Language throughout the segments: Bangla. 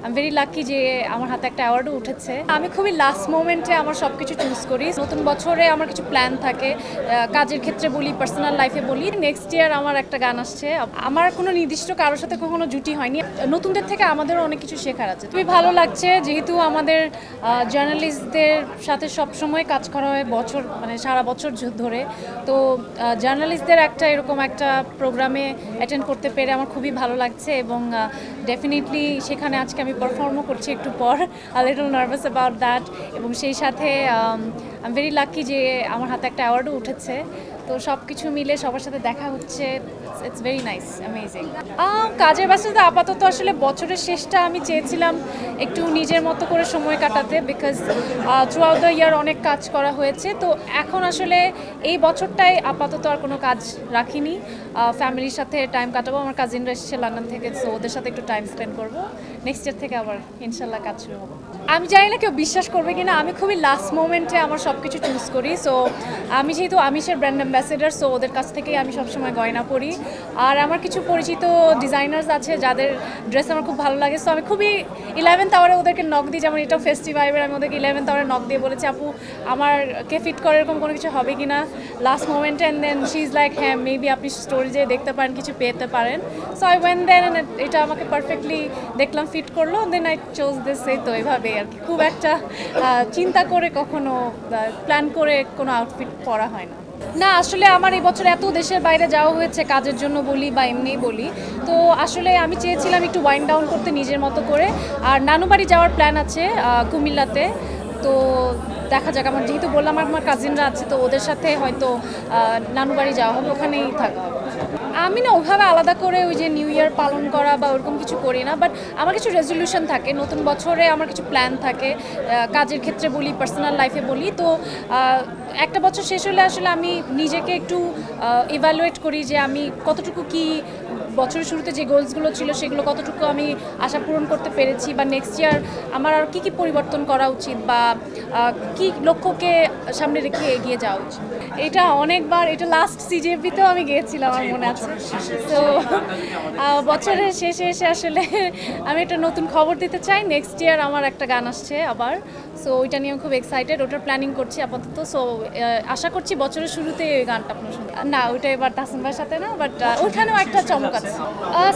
আমি ভেরি লাকি যে আমার হাতে একটা অ্যাওয়ার্ডও উঠেছে। আমি খুবই লাস্ট মোমেন্টে আমার সব কিছু চুজ করি। নতুন বছরে আমার কিছু প্ল্যান থাকে, কাজের ক্ষেত্রে বলি, পার্সোনাল লাইফে বলি। নেক্সট ইয়ার আমার একটা গান আসছে। আমার কোনো নির্দিষ্ট কারোর সাথে কখনো জুটি হয়নি। নতুনদের থেকে আমাদেরও অনেক কিছু শেখার আছে। খুবই ভালো লাগছে যেহেতু আমাদের জার্নালিস্টদের সাথে সবসময় কাজ করা হয় বছর মানে সারা বছর ধরে। তো জার্নালিস্টদের একটা এরকম একটা প্রোগ্রামে অ্যাটেন্ড করতে পেরে আমার খুবই ভালো লাগছে এবং ডেফিনেটলি সেখানে আজকে আমি পারফর্মও করছি একটু পর। I little nervous about that এবং সেই সাথে আই ভেরি লাকি যে আমার হাতে একটা অ্যাওয়ার্ডও উঠেছে। তো সব কিছু মিলে সবার সাথে দেখা হচ্ছে, ইটস ভেরি নাইস, অ্যামেজিং। কাজের ব্যস্ততা আপাতত আসলে বছরের শেষটা আমি চেয়েছিলাম একটু নিজের মতো করে সময় কাটাতে, because through out the year অনেক কাজ করা হয়েছে। তো এখন আসলে এই বছরটাই আপাতত আর কোনো কাজ রাখিনি। ফ্যামিলির সাথে টাইম কাটাবো, আমার কাজিনরা এসেছে লন্ডন থেকে, সো ওদের সাথে একটু টাইম স্পেন্ড করবো। নেক্সট ইয়ার থেকে আবার ইনশাল্লাহ কাজ শুরু হবে। আমি জানি না কেউ বিশ্বাস করবে কিনা, আমি খুবই লাস্ট মোমেন্টে আমার সব কিছু চুজ করি। সো আমি যেহেতু আমিষের ব্র্যান্ড অ্যাম্বাসেডার, সো ওদের কাছ থেকেই আমি সবসময় গয়না পরি। আর আমার কিছু পরিচিত ডিজাইনার্স আছে যাদের ড্রেস আমার খুব ভালো লাগে। সো আমি খুবই 11th আওয়ারে ওদেরকে নক দিই, যেমন এটাও ফেস্টিভাইবের, আমি ওদেরকে 11th আওয়ারে নক দিয়ে বলেছি আপু আমারকে ফিট করে এরকম কোনো কিছু হবে কি না লাস্ট মোমেন্টে। And then she is like হ্যাঁ মেবি আপনি স্টোরেজে দেখতে পারেন, কিছু পেতে পারেন। সো আই ওয়েন্ট দেন, এটা আমাকে পারফেক্টলি দেখলাম ফিট করলো, দেন আই চোজ দিস। এই তো এভাবেই আর কি, খুব একটা চিন্তা করে কখনো প্ল্যান করে কোনো আউটফিট পরা হয় না। না আসলে আমার এই বছর এত দেশের বাইরে যাওয়া হয়েছে, কাজের জন্য বলি বা এমনিই বলি। তো আসলে আমি চেয়েছিলাম একটু ওয়াইন্ড ডাউন করতে নিজের মতো করে। আর নানুবাড়ি যাওয়ার প্ল্যান আছে কুমিল্লাতে। তো দেখা যাক, আমার যেহেতু বললাম আমার কাজিনরা আছে, তো ওদের সাথে হয়তো নানুবাড়ি যাওয়া হবে, ওখানেই থাকা হবে। আমি না ওইভাবে আলাদা করে ওই যে নিউ ইয়ার পালন করা বা ওরকম কিছু করি না, বাট আমার কিছু রেজলিউশন থাকে। নতুন বছরে আমার কিছু প্ল্যান থাকে, কাজের ক্ষেত্রে বলি, পার্সোনাল লাইফে বলি। তো একটা বছর শেষ হলে আসলে আমি নিজেকে একটু ইভ্যালুয়েট করি যে আমি কতটুকু কি বছরের শুরুতে যে গোলসগুলো ছিল সেগুলো কতটুকু আমি আশা পূরণ করতে পেরেছি, বা নেক্সট ইয়ার আমার আর কী পরিবর্তন করা উচিত, বা কি লক্ষ্যকে সামনে রেখে এগিয়ে যাওয়া উচিত। এটা অনেকবার, এটা লাস্ট সিজেপিতেও আমি গিয়েছিলাম আমার মনে আছে। তো বছরের শেষে এসে আসলে আমি একটা নতুন খবর দিতে চাই, নেক্সট ইয়ার আমার একটা গান আসছে আবার। সো ওইটা নিয়ে খুব এক্সাইটেড, ওটার প্ল্যানিং করছি আপাতত। সো আশা করছি বছরের শুরুতে ওই গানটা আপনার শুনতে। না ওইটা এবার তাসিম ভাইয়ের সাথে না, বাট ওইখানেও একটা চমক আছে।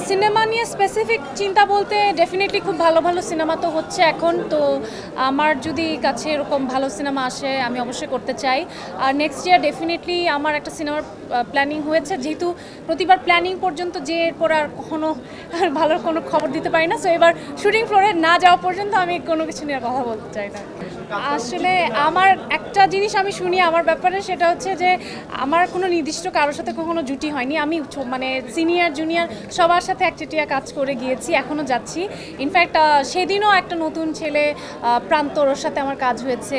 সিনেমা নিয়ে স্পেসিফিক চিন্তা বলতে ডেফিনেটলি খুব ভালো ভালো সিনেমা তো হচ্ছে এখন। তো আমার যদি কাছে এরকম ভালো সিনেমা আসে আমি অবশ্যই করতে চাই। আর নেক্সট ইয়ার ডেফিনেটলি আমার একটা সিনেমার প্ল্যানিং হয়েছে, যেহেতু প্রতিবার প্ল্যানিং পর্যন্ত যে এরপর আর কখনো ভালো কোনো খবর দিতে পারি না। সো এবার শুটিং ফ্লোরে না যাওয়া পর্যন্ত আমি কোনো কিছু নিয়ে কথা বলতে চাই না। আসলে আমার একটা জিনিস আমি শুনি আমার ব্যাপারে, সেটা হচ্ছে যে আমার কোনো নির্দিষ্ট কারোর সাথে কখনো জুটি হয়নি। আমি মানে সিনিয়র জুনিয়র সবার সাথে একচেটিয়া কাজ করে গিয়েছি, এখনও যাচ্ছি। ইনফ্যাক্ট সেদিনও একটা নতুন ছেলে প্রান্তর, ওর সাথে আমার কাজ হয়েছে।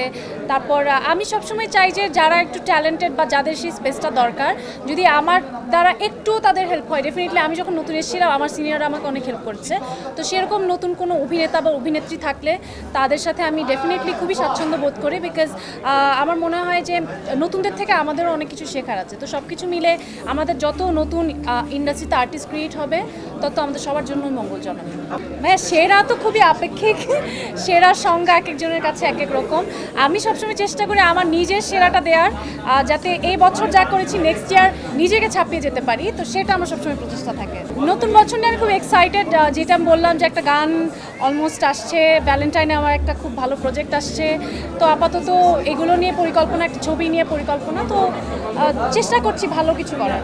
তারপর আমি সবসময় চাই যে যারা একটু ট্যালেন্টেড বা যাদের সেই স্পেসটা দরকার, যদি আমার দ্বারা একটু তাদের হেল্প হয়, ডেফিনেটলি আমি যখন নতুন এসেছিলাম আমার সিনিয়ররা আমাকে অনেক হেল্প করছে। তো সেরকম নতুন কোনো অভিনেতা বা অভিনেত্রী থাকলে তাদের সাথে আমি ডেফিনেটলি খুবই স্বাচ্ছন্দ্য বোধ করি, বিকজ আমার মনে হয় যে নতুনদের থেকে আমাদেরও অনেক কিছু শেখার আছে। তো সব কিছু মিলে আমাদের যত নতুন ইন্ডাস্ট্রিতে আর্টিস্ট ক্রিয়েট হবে তত আমাদের সবার জন্যই মঙ্গলজনক। ভাইয়া সেরা তো খুবই আপেক্ষিক, সেরার সংজ্ঞা এক একজনের কাছে এক এক রকম। আমি সবসময় চেষ্টা করি আমার নিজের সেরাটা দেওয়ার, যাতে এই বছর যা করেছি নেক্সট ইয়ার নিজেকে ছাপিয়ে যেতে পারি। তো সেটা আমার সবসময় প্রচেষ্টা থাকে। নতুন বছর নিয়ে আমি খুব এক্সাইটেড, যেটা আমি বললাম যে একটা গান অলমোস্ট আসছে, ভ্যালেন্টাইনে আমার একটা খুব ভালো প্রজেক্ট আসছে। তো আপাতত এগুলো নিয়ে পরিকল্পনা, একটা ছবি নিয়ে পরিকল্পনা, তো চেষ্টা করছি ভালো কিছু করার।